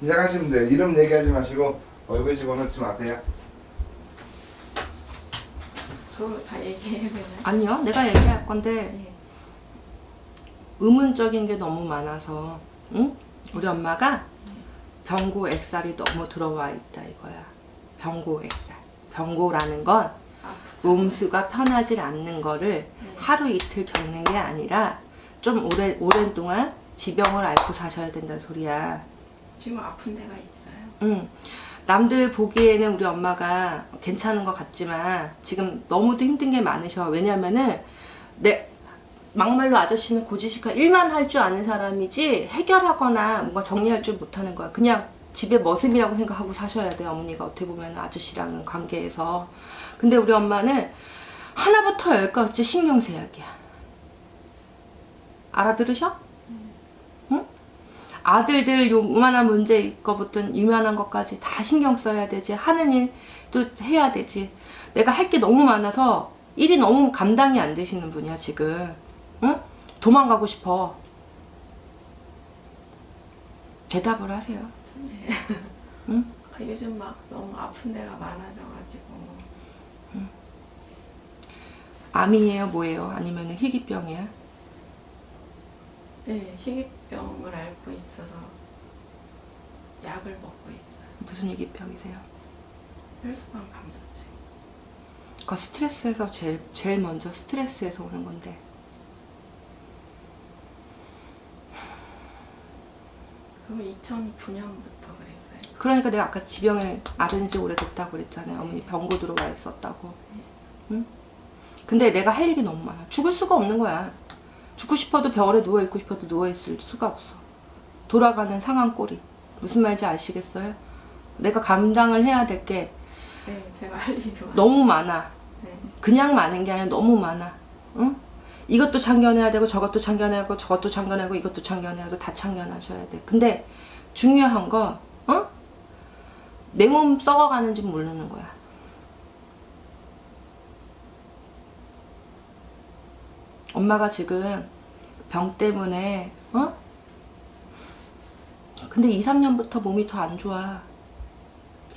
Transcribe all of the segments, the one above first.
시작하시면 돼요. 이름 얘기하지 마시고 얼굴 집어넣지 마세요. 저 다 얘기해야 되나요? 아니요, 내가 얘기할 건데 네. 의문적인 게 너무 많아서, 응? 우리 엄마가 병고 액살이 너무 들어와 있다 이거야. 병고 액살. 병고라는 건 음수가 편하지 않는 거를 하루 이틀 겪는 게 아니라 좀 오랜 동안 지병을 앓고 사셔야 된다는 소리야. 지금 아픈 데가 있어요. 응. 남들 보기에는 우리 엄마가 괜찮은 것 같지만 지금 너무도 힘든 게 많으셔. 왜냐면은 막말로 아저씨는 고지식한 일만 할 줄 아는 사람이지 해결하거나 뭔가 정리할 줄 못하는 거야. 그냥 집의 머슴이라고 생각하고 사셔야 돼. 어머니가 어떻게 보면 아저씨랑은 관계에서. 근데 우리 엄마는 하나부터 열까지 신경쇠약이야. 알아들으셔? 응? 아들들 요만한 문제일 거부터 이만한 것까지 다 신경 써야 되지. 하는 일도 해야 되지. 내가 할 게 너무 많아서 일이 너무 감당이 안 되시는 분이야 지금. 응? 도망가고 싶어. 대답을 하세요. 네. 응? 요즘 막 너무 아픈 데가 많아져가지고. 암이에요, 뭐예요? 아니면 희귀병이야? 네, 희귀병을 앓고 있어서 약을 먹고 있어요. 무슨 희귀병이세요? 혈소판 감소증. 그거 스트레스에서 제일 먼저 스트레스에서 오는 건데. 그거 2009년부터 그랬어요. 그러니까 내가 아까 지병을 앓은 지 오래됐다고 그랬잖아요. 어머니 병고 들어와 있었다고. 응? 근데 내가 할 일이 너무 많아. 죽을 수가 없는 거야. 죽고 싶어도 병원에 누워있고 싶어도 누워있을 수가 없어. 돌아가는 상황 꼴이. 무슨 말인지 아시겠어요? 내가 감당을 해야 될 게 네, 제가 할 일이 많아요. 너무 많아. 네. 그냥 많은 게 아니라 너무 많아. 응? 이것도 참견해야 되고 저것도 참견해야 되고 저것도 참견해야 되고 이것도 참견해야 되고 다 참견하셔야 돼. 근데 중요한 거 어? 내 몸 썩어가는 줄 모르는 거야. 엄마가 지금 병 때문에 어? 근데 2, 3년부터 몸이 더 안 좋아.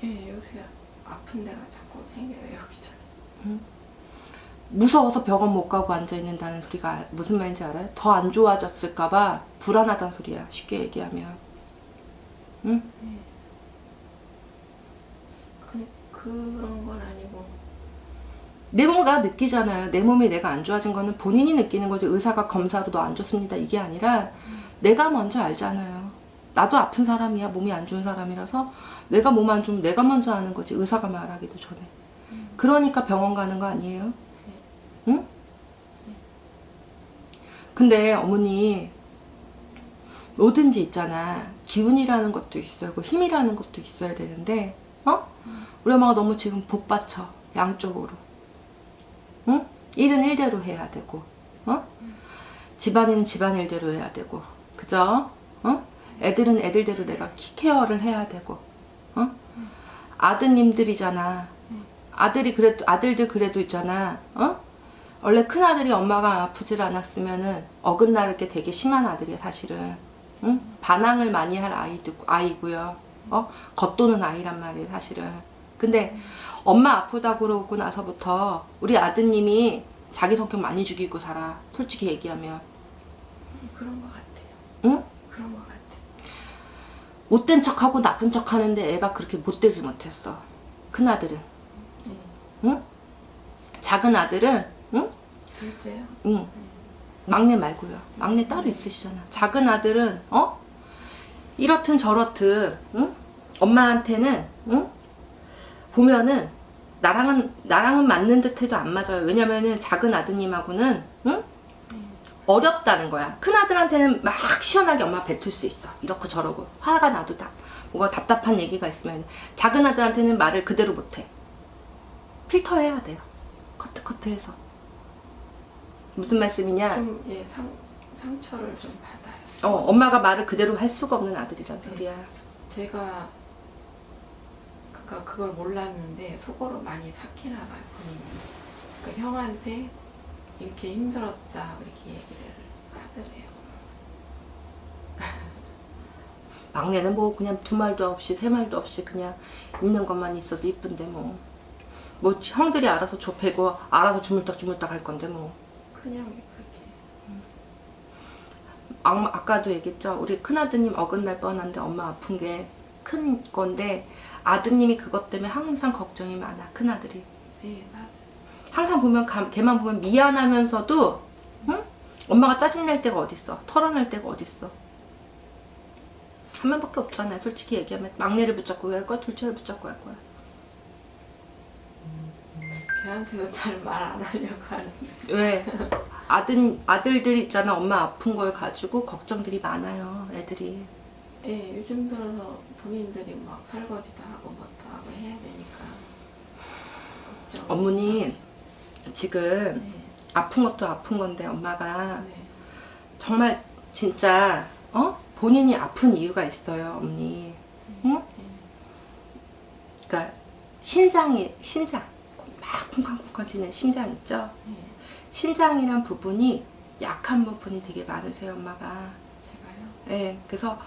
네, 요새 아픈 데가 자꾸 생겨요, 여기저기. 무서워서 병원 못 가고 앉아있는다는 소리가 무슨 말인지 알아요? 더 안 좋아졌을까봐 불안하다는 소리야. 쉽게 얘기하면. 응? 아니, 그런 건 아니고. 내 몸가 느끼잖아요. 내 몸이 내가 안 좋아진 거는 본인이 느끼는 거지. 의사가 검사로 너 안 좋습니다 이게 아니라 내가 먼저 알잖아요. 나도 아픈 사람이야. 몸이 안 좋은 사람이라서 내가 몸 안 좋으면 내가 먼저 아는 거지. 의사가 말하기도 전에. 그러니까 병원 가는 거 아니에요? 응? 근데 어머니 뭐든지 있잖아. 기운이라는 것도 있어야 하고 힘이라는 것도 있어야 되는데 어? 우리 엄마가 너무 지금 복받쳐. 양쪽으로. 응? 일은 일대로 해야 되고 어? 집안일은 집안일대로 해야 되고 그죠? 어? 애들은 애들대로 내가 케어를 해야 되고 어? 아드님들이잖아. 아들들 그래도 있잖아. 어? 원래 큰아들이 엄마가 아프질 않았으면은 어긋날 게 되게 심한 아들이야 사실은. 응? 반항을 많이 할 아이고요. 어? 겉도는 아이란 말이에요 사실은. 근데 엄마 아프다고 그러고 나서부터 우리 아드님이 자기 성격 많이 죽이고 살아. 솔직히 얘기하면. 그런 것 같아요. 응? 그런 것 같아요. 못된 척하고 나쁜 척하는데 애가 그렇게 못되지 못했어. 큰아들은. 응? 작은 아들은 응? 둘째요? 응. 막내 말고요. 막내 따로 있으시잖아. 작은 아들은 어? 이렇든 저렇든 응? 엄마한테는 응? 보면은 나랑은 맞는 듯해도 안 맞아요. 왜냐면은 작은 아드님하고는 응? 어렵다는 거야. 큰 아들한테는 막 시원하게 엄마 뱉을 수 있어. 이렇고 저러고 화가 나도 다 뭐가 답답한 얘기가 있으면 작은 아들한테는 말을 그대로 못해. 필터해야 돼요. 커트해서. 무슨 말씀이냐? 좀, 예, 상처를 좀 받아요. 엄마가 말을 그대로 할 수가 없는 아들이란 소리야. 제가 그걸 몰랐는데 속으로 많이 삭히나 봐요, 본인이. 그러니까 형한테 이렇게 힘들었다 이렇게 얘기를 하더래요. 막내는 뭐 그냥 두 말도 없이 세 말도 없이 그냥 있는 것만 있어도 이쁜데 뭐 형들이 알아서 좁히고 알아서 주물딱주물딱 할 건데 뭐. 그냥 그렇게. 아까도 얘기했죠. 우리 큰아드님 어긋날 뻔한데 엄마 아픈 게 큰 건데 아드님이 그것 때문에 항상 걱정이 많아. 큰아들이. 네, 맞아요. 항상 보면 걔만 보면 미안하면서도 응? 엄마가 짜증낼 때가 어딨어. 털어낼 때가 어딨어. 한 명밖에 없잖아요. 솔직히 얘기하면 막내를 붙잡고 할 거야? 둘째를 붙잡고 할 거야? 걔한테도 잘 말 안 하려고 하는데. 왜? 아들들 있잖아. 엄마 아픈 걸 가지고 걱정들이 많아요. 애들이. 예, 요즘 들어서 본인들이 막 설거지도 하고 뭐도 하고 해야 되니까. 걱정. 어머니 지금 네, 아픈 것도 아픈 건데 엄마가 네, 정말 진짜 본인이 아픈 이유가 있어요, 어머니. 응? 그러니까 심장 막 쿵쾅쿵쾅 뛰는 심장 있죠? 네. 심장이란 부분이 약한 부분이 되게 많으세요, 엄마가. 제가요? 예, 그래서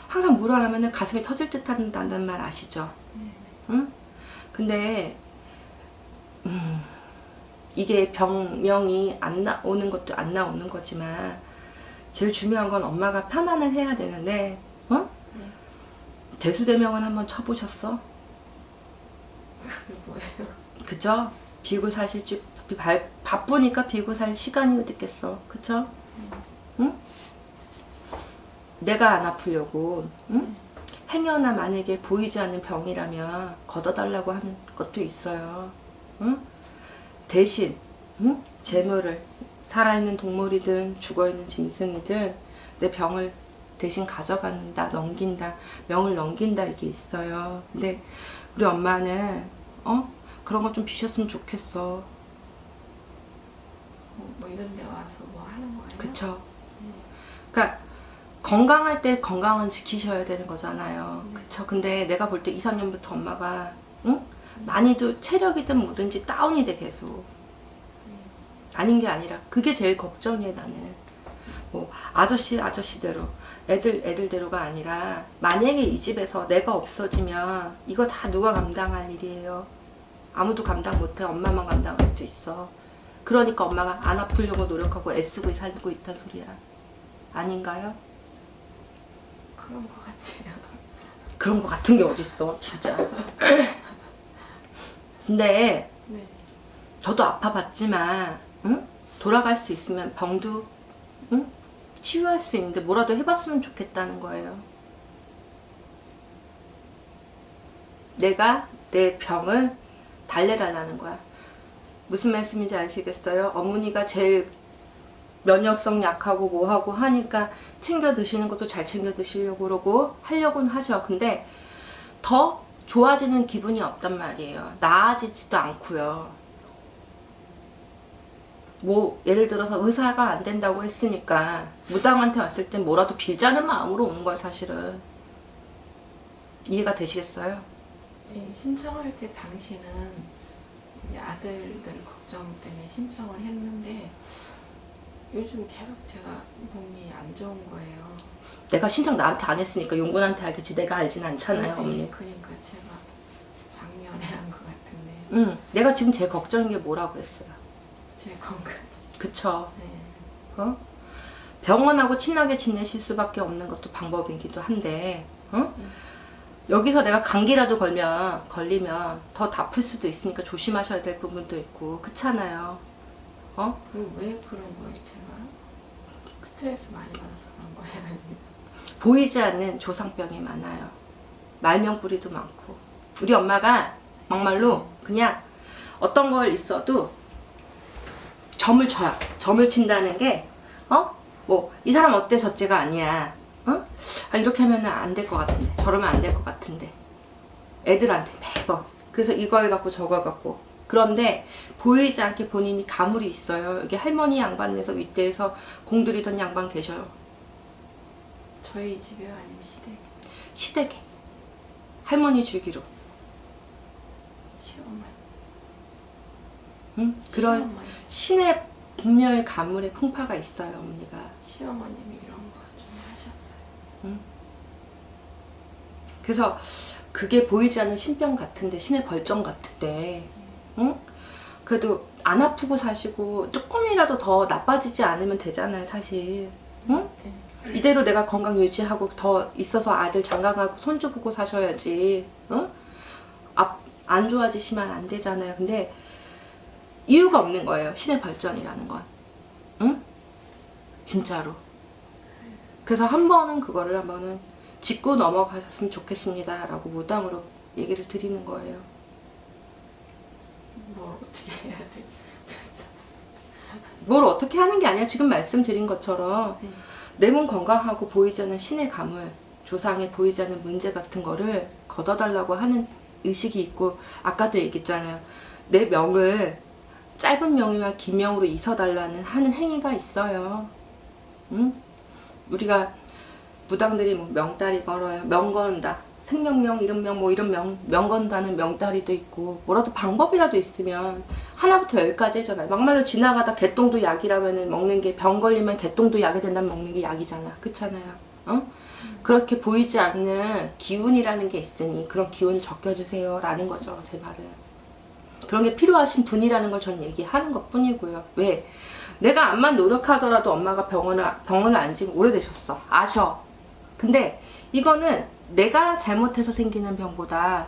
항상 물 하나면은 가슴이 터질 듯 한다는 말 아시죠? 네, 응? 근데 이게 병명이 안 나오는 것도 안 나오는 거지만 제일 중요한 건 엄마가 편안을 해야 되는데 네. 대수대명은 한번 쳐보셨어? 그게 뭐예요? 그죠? 비고 사실 바쁘니까 비고 살 시간이 어딨겠어. 그쵸? 응? 내가 안 아프려고 응? 행여나 만약에 보이지 않는 병이라면 걷어달라고 하는 것도 있어요. 응? 대신 응? 재물을 살아있는 동물이든 죽어있는 짐승이든 내 병을 대신 가져간다, 넘긴다, 명을 넘긴다 이게 있어요. 근데 우리 엄마는 그런 거 좀 비셨으면 좋겠어. 뭐 이런 데 와서 뭐 하는 거예요? 그쵸? 그러니까 건강할 때 건강은 지키셔야 되는 거잖아요. 그쵸? 근데 내가 볼 때 2, 3년부터 엄마가 응? 많이도 체력이든 뭐든지 다운이 돼 계속. 아닌 게 아니라 그게 제일 걱정이에요. 나는 뭐 아저씨대로 애들대로가 아니라 만약에 이 집에서 내가 없어지면 이거 다 누가 감당할 일이에요. 아무도 감당 못해. 엄마만 감당할 수도 있어. 그러니까 엄마가 안 아프려고 노력하고 애쓰고 살고 있단 소리야. 아닌가요? 그런 것 같아요. 그런 거 같은 게 어딨어 진짜. 근데 네, 저도 아파봤지만 응? 돌아갈 수 있으면 병도 응? 치유할 수 있는데 뭐라도 해봤으면 좋겠다는 거예요. 내가 내 병을 달래달라는 거야. 무슨 말씀인지 아시겠어요? 어머니가 제일 면역성 약하고 뭐하고 하니까 챙겨 드시는 것도 잘 챙겨 드시려고 그러고 하려고는 하셔. 근데 더 좋아지는 기분이 없단 말이에요. 나아지지도 않고요. 뭐 예를 들어서 의사가 안 된다고 했으니까 무당한테 왔을 땐 뭐라도 빌자는 마음으로 오는 거예요. 사실은. 이해가 되시겠어요? 예, 신청할 때 당시는 이제 아들들 걱정 때문에 신청을 했는데 요즘 계속 제가 몸이 안 좋은 거예요. 내가 신청 나한테 안 했으니까 용군한테 알겠지. 내가 알진 않잖아요, 어머니. 그러니까 제가 작년에 한 것 같은데 응. 내가 지금 제일 걱정인 게 뭐라고 그랬어요? 제 건강. 그쵸? 네. 병원하고 친하게 지내실 수밖에 없는 것도 방법이기도 한데, 여기서 내가 감기라도 걸리면 더 아플 수도 있으니까 조심하셔야 될 부분도 있고, 그렇잖아요. 그럼 왜 그런 거예요, 제가? 스트레스 많이 받아서 그런 거예요, 아니면? 보이지 않는 조상병이 많아요. 말명뿌리도 많고. 우리 엄마가 막말로 그냥 어떤 걸 있어도 점을 쳐요. 점을 친다는 게, 뭐, 이 사람 어때? 저째가 아니야. 이렇게 하면 안 될 것 같은데. 저러면 안 될 것 같은데. 애들한테 매번. 그래서 이거 해갖고 저거 해갖고. 그런데 보이지 않게 본인이 가물이 있어요. 여기 할머니 양반에서 윗대에서 공들이던 양반 계셔요. 저희 집이요, 아니면 시댁? 시댁에. 할머니 주기로. 시어머니. 응? 그런 시어머니. 신의 분명히 가물의 풍파가 있어요, 어머니가. 시어머님이 이런 거 좀 하셨어요. 그래서 그게 보이지 않는 신병 같은데, 신의 벌점 같은데, 응? 그래도 안 아프고 사시고 조금이라도 더 나빠지지 않으면 되잖아요, 사실. 응? 네. 이대로 내가 건강 유지하고 더 있어서 아들 장가가고 손주 보고 사셔야지. 응? 안 좋아지시면 안 되잖아요. 근데 이유가 없는 거예요, 신의 발전이라는 건. 응? 진짜로. 그래서 한 번은 그거를 한번은 짚고 넘어가셨으면 좋겠습니다 라고 무당으로 얘기를 드리는 거예요. 뭘 어떻게 해야 돼? 진짜. 뭘 어떻게 하는 게 아니라 지금 말씀드린 것처럼 네. 내 몸 건강하고 보이지 않는 신의 가물, 조상의 보이지 않는 문제 같은 거를 걷어달라고 하는 의식이 있고, 아까도 얘기했잖아요. 내 명을 짧은 명이나 긴 명으로 잊어달라는 하는 행위가 있어요. 응? 우리가 무당들이 뭐 명다리 걸어요. 명 건다. 생명명, 이름명, 뭐 이런 명 건다는 명다리도 있고, 뭐라도 방법이라도 있으면 하나부터 열까지 해잖아요. 막말로 지나가다 개똥도 약이라면 먹는 게, 병 걸리면 개똥도 약이 된다면 먹는 게 약이잖아. 그렇잖아요. 어? 그렇게 보이지 않는 기운이라는 게 있으니 그런 기운을 적혀주세요 라는 거죠, 제 말은. 그런 게 필요하신 분이라는 걸 전 얘기하는 것 뿐이고요. 왜? 내가 암만 노력하더라도 엄마가 병원을 안 지면 오래되셨어. 아셔. 근데 이거는 내가 잘못해서 생기는 병보다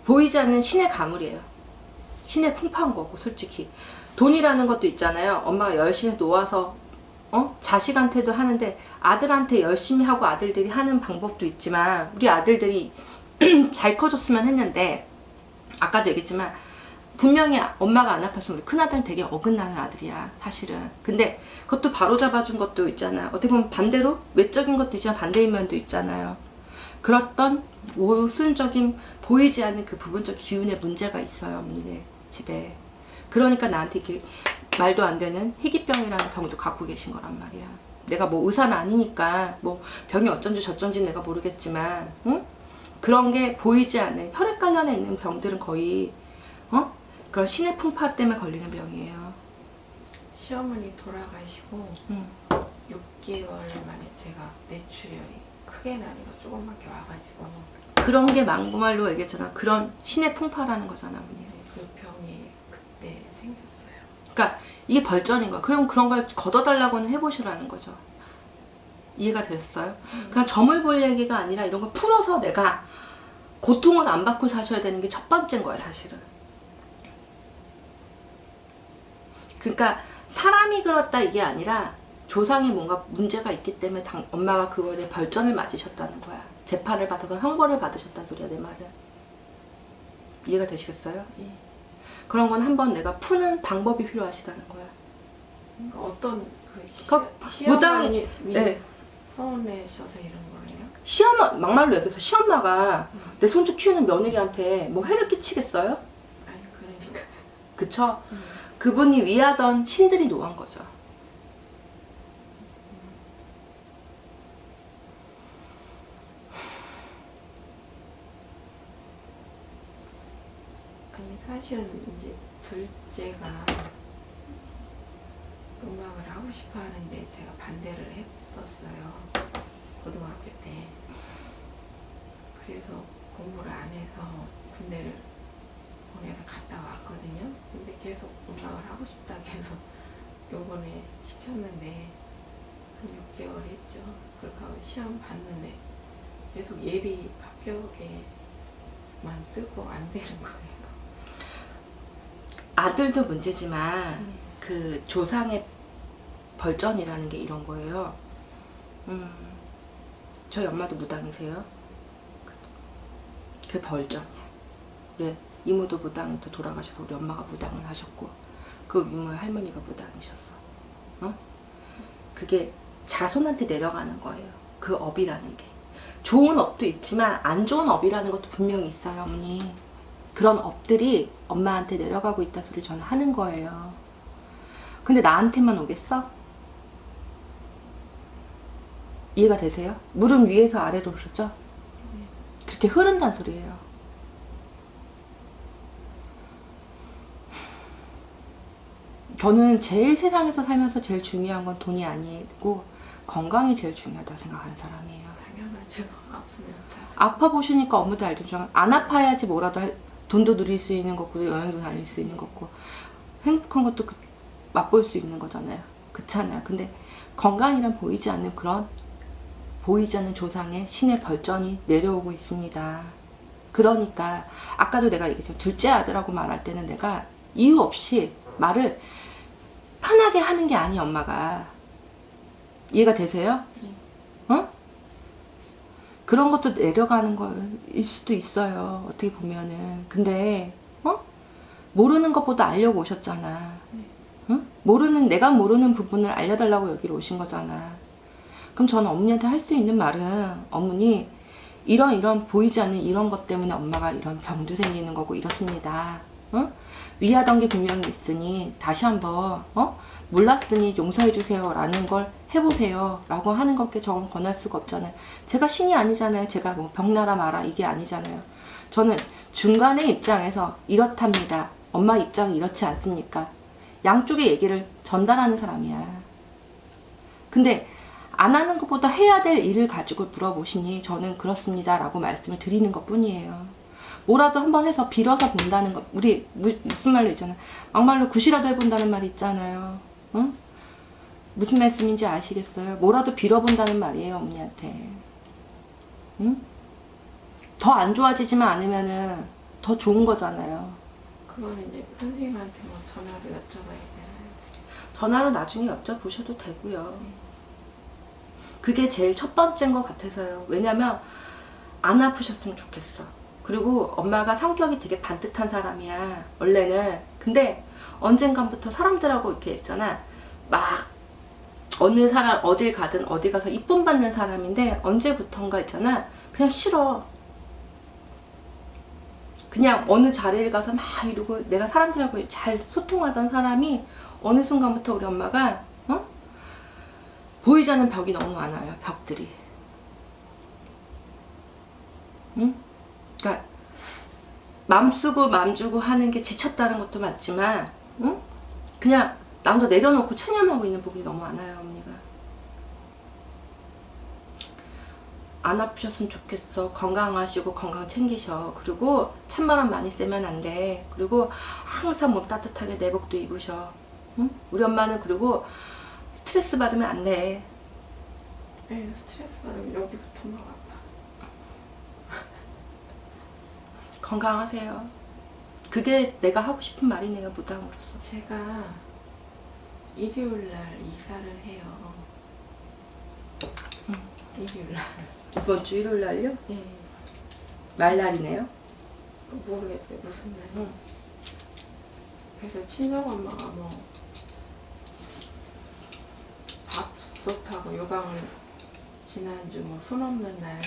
보이지 않는 신의 가물이에요. 신의 풍파인 거고, 솔직히. 돈이라는 것도 있잖아요. 엄마가 열심히 놓아서 자식한테도 하는데, 아들한테 열심히 하고 아들들이 하는 방법도 있지만, 우리 아들들이 잘 커줬으면 했는데, 아까도 얘기했지만 분명히 엄마가 안 아팠으면 우리 큰아들은 되게 어긋나는 아들이야, 사실은. 근데 그것도 바로잡아준 것도 있잖아요. 어떻게 보면 반대로 외적인 것도 있지만 반대인 면도 있잖아요. 그렇던 모순적인 보이지 않는 그 부분적 기운의 문제가 있어요, 어머니네 집에. 그러니까 나한테 이렇게 말도 안 되는 희귀병이라는 병도 갖고 계신 거란 말이야. 내가 뭐 의사는 아니니까 뭐 병이 어쩐지 저쩐지는 내가 모르겠지만, 응? 그런 게 보이지 않는 혈액 관련해 있는 병들은 거의 그런 신의 풍파 때문에 걸리는 병이에요. 시어머니 돌아가시고 응. 6개월 만에 제가 뇌출혈이 크게는 아니고 조금밖에 와가지고 그런 게 망구말로 얘기했잖아. 그런 신의 풍파라는 거잖아, 어머니. 그 병이 그때 생겼어요. 그러니까 이게 벌전인 거야. 그럼 그런 걸 걷어달라고는 해보시라는 거죠. 이해가 되셨어요? 그냥 점을 볼 얘기가 아니라 이런 걸 풀어서 내가 고통을 안 받고 사셔야 되는 게 첫 번째인 거야, 사실은. 그러니까 사람이 그렇다 이게 아니라 조상에 뭔가 문제가 있기 때문에 엄마가 그거에 대해 벌점을 맞으셨다는 거야. 재판을 받아서 형벌을 받으셨다는 소리야, 내 말은. 이해가 되시겠어요? 예. 그런 건 한번 내가 푸는 방법이 필요하시다는 거야. 그러니까 어떤 그 무당이, 시어머님이 네. 서운해셔서 이런 거예요? 시엄마, 막말로 얘기해서 시엄마가 내 손주 키우는 며느리한테 뭐 해를 끼치겠어요? 아니 그러니까 그쵸? 그분이 위하던 신들이 노한 거죠. 아니 사실은 이제 둘째가 음악을 하고 싶어 하는데 제가 반대를 했었어요. 고등학교 때. 그래서 공부를 안 해서 군대를 보내서 갔다 왔거든요. 근데 계속 음악을 하고 싶다고 해서 요번에 시켰는데 한 6개월 했죠. 그렇게 하고 시험 봤는데 계속 예비 합격에만 뜨고 안 되는 거예요. 아들도 문제지만 그 조상의 벌전이라는 게 이런 거예요. 저희 엄마도 무당이세요. 그 벌전이야. 우리 이모도 무당한테 돌아가셔서 우리 엄마가 무당을 하셨고, 그 이모의 할머니가 무당이셨어. 그게 자손한테 내려가는 거예요. 그 업이라는 게. 좋은 업도 있지만 안 좋은 업이라는 것도 분명히 있어요, 어머니. 그런 업들이 엄마한테 내려가고 있다 소리를 저는 하는 거예요. 근데 나한테만 오겠어? 이해가 되세요? 물은 위에서 아래로 흐르죠? 그렇게 흐른다는 소리예요. 저는 제일 세상에서 살면서 제일 중요한 건 돈이 아니고 건강이 제일 중요하다고 생각하는 사람이에요. 당연하죠. 아프면 다. 아파 보시니까 엄마도 알죠. 안 아파야지 뭐라도 돈도 누릴 수 있는 거고 여행도 다닐 수 있는 거고 행복한 것도 맛볼 수 있는 거잖아요. 그렇잖아요. 근데 건강이란 보이지 않는 그런 보이지 않는 조상의 신의 벌전이 내려오고 있습니다. 그러니까 아까도 내가 얘기했지만 둘째 아들하고 말할 때는 내가 이유 없이 말을 편하게 하는 게 아니야. 엄마가 이해가 되세요? 어? 그런 것도 내려가는 거일 수도 있어요. 어떻게 보면은. 근데 모르는 것보다 알려고 오셨잖아. 응? 내가 모르는 부분을 알려달라고 여기로 오신 거잖아. 그럼 저는 어머니한테 할 수 있는 말은 어머니 이런 보이지 않는 이런 것 때문에 엄마가 이런 병도 생기는 거고 이렇습니다. 응? 위하던 게 분명히 있으니 다시 한번 몰랐으니 용서해 주세요 라는 걸 해보세요 라고 하는 것께 저건 권할 수가 없잖아요. 제가 신이 아니잖아요. 제가 뭐 병나라 마라 이게 아니잖아요. 저는 중간의 입장에서 이렇답니다. 엄마 입장이 이렇지 않습니까? 양쪽의 얘기를 전달하는 사람이야. 근데 안 하는 것보다 해야 될 일을 가지고 물어보시니 저는 그렇습니다 라고 말씀을 드리는 것 뿐이에요. 뭐라도 한번 해서 빌어서 본다는 거, 우리 무슨 말로 있잖아요. 막말로 굿이라도 해본다는 말 있잖아요. 응? 무슨 말씀인지 아시겠어요? 뭐라도 빌어본다는 말이에요, 어머니한테. 응? 더 안 좋아지지만 않으면은 더 좋은 거잖아요. 그거는 이제 선생님한테 뭐 전화로 여쭤봐야 되나요? 전화로 나중에 여쭤보셔도 되고요. 그게 제일 첫 번째인 것 같아서요. 왜냐면 안 아프셨으면 좋겠어. 그리고 엄마가 성격이 되게 반듯한 사람이야. 원래는. 근데 언젠간부터 사람들하고 이렇게 있잖아. 막 어느 사람 어딜 가든 어디 가서 이쁨 받는 사람인데 언제부턴가 있잖아. 그냥 싫어. 그냥 어느 자리를 가서 막 이러고 내가 사람들하고 잘 소통하던 사람이 어느 순간부터 우리 엄마가 보이지 않는 벽이 너무 많아요. 벽들이. 응? 그러니까 맘 쓰고 맘 주고 하는 게 지쳤다는 것도 맞지만 응? 그냥 나 혼자 내려놓고 체념하고 있는 부분이 너무 많아요. 어머니가. 안 아프셨으면 좋겠어. 건강하시고 건강 챙기셔. 그리고 찬바람 많이 쐬면 안 돼. 그리고 항상 몸 따뜻하게 내복도 입으셔. 응? 우리 엄마는 그리고 스트레스 받으면 안 돼. 네, 스트레스 받으면 여기부터 막 아파. 건강하세요. 그게 내가 하고 싶은 말이네요. 무당으로서. 제가 일요일 날 이사를 해요. 일요일 날. 이번 주 일요일 날요? 예. 말날이네요. 모르겠어요. 무슨 날이. 응. 그래서 친정엄마가 뭐 밥솥하고 요강을 지난주 뭐 손 없는 날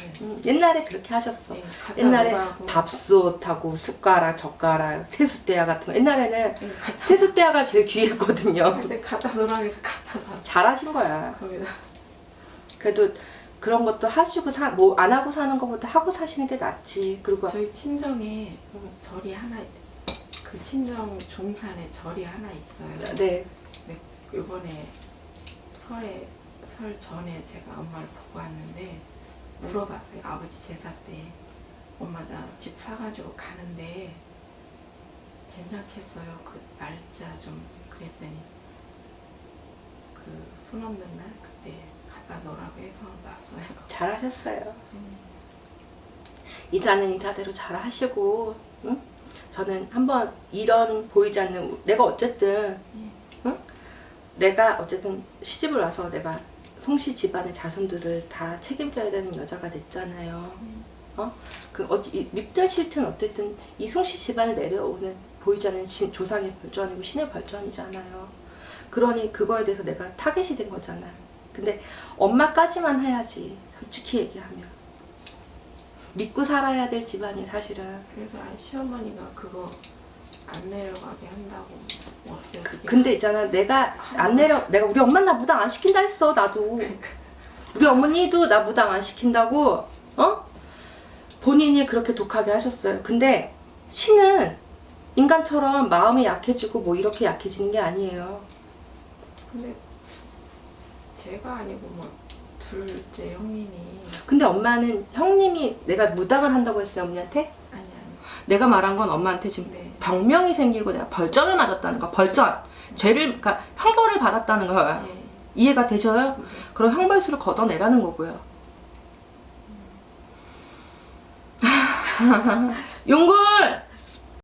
옛날에 그렇게 하셨어. 네, 갖다 옛날에 놓으라고. 밥솥하고 숟가락, 젓가락, 세숫대야 같은 거. 옛날에는 네, 세숫대야가 제일 귀했거든요. 근데 갖다 놓으라고 해서 갖다 놔. 잘하신 거야. 거기다. 그래도 그런 것도 하시고 뭐 안 하고 사는 것보다 하고 사시는 게 낫지. 그리고 저희 친정에 절이 하나, 그 친정 종산에 절이 하나 있어요. 네. 네, 이번에 설 전에 제가 엄마를 보고 왔는데 물어봤어요. 아버지 제사 때 엄마 나 집 사가지고 가는데 괜찮겠어요? 그 날짜 좀 그랬더니 그 손 없는 날 그때 갖다 놓으라고 해서 놨어요. 잘하셨어요. 이사는 이사대로 잘하시고, 응? 저는 한번 이런 보이지 않는 내가 어쨌든 응? 내가 어쨌든 시집을 와서 내가 송씨 집안의 자손들을 다 책임져야 되는 여자가 됐잖아요. 밉든 싫든 어쨌든 이 송씨 집안에 내려오는 보이지 않는 조상의 벌전이고 신의 벌전이잖아요. 그러니 그거에 대해서 내가 타겟이 된 거잖아. 근데 엄마까지만 해야지. 솔직히 얘기하면 믿고 살아야 될 집안이 사실은. 그래서 시어머니가 그거 안 내려가게 한다고 어떻게 근데 있잖아, 내가 우리 엄마 나 무당 안 시킨다 했어. 나도 우리 어머니도 나 무당 안 시킨다고 본인이 그렇게 독하게 하셨어요. 근데 신은 인간처럼 마음이 약해지고 뭐 이렇게 약해지는 게 아니에요. 근데 제가 아니고 뭐 둘째 형님이 근데 엄마는 형님이 내가 무당을 한다고 했어요 언니한테? 아니 내가 말한 건 엄마한테 지금 네. 병명이 생기고 내가 벌점을 맞았다는 거. 벌점. 죄를 그러니까 형벌을 받았다는 거예요. 예. 이해가 되셔요? 네. 그럼 형벌수를 걷어내라는 거고요. 용굴!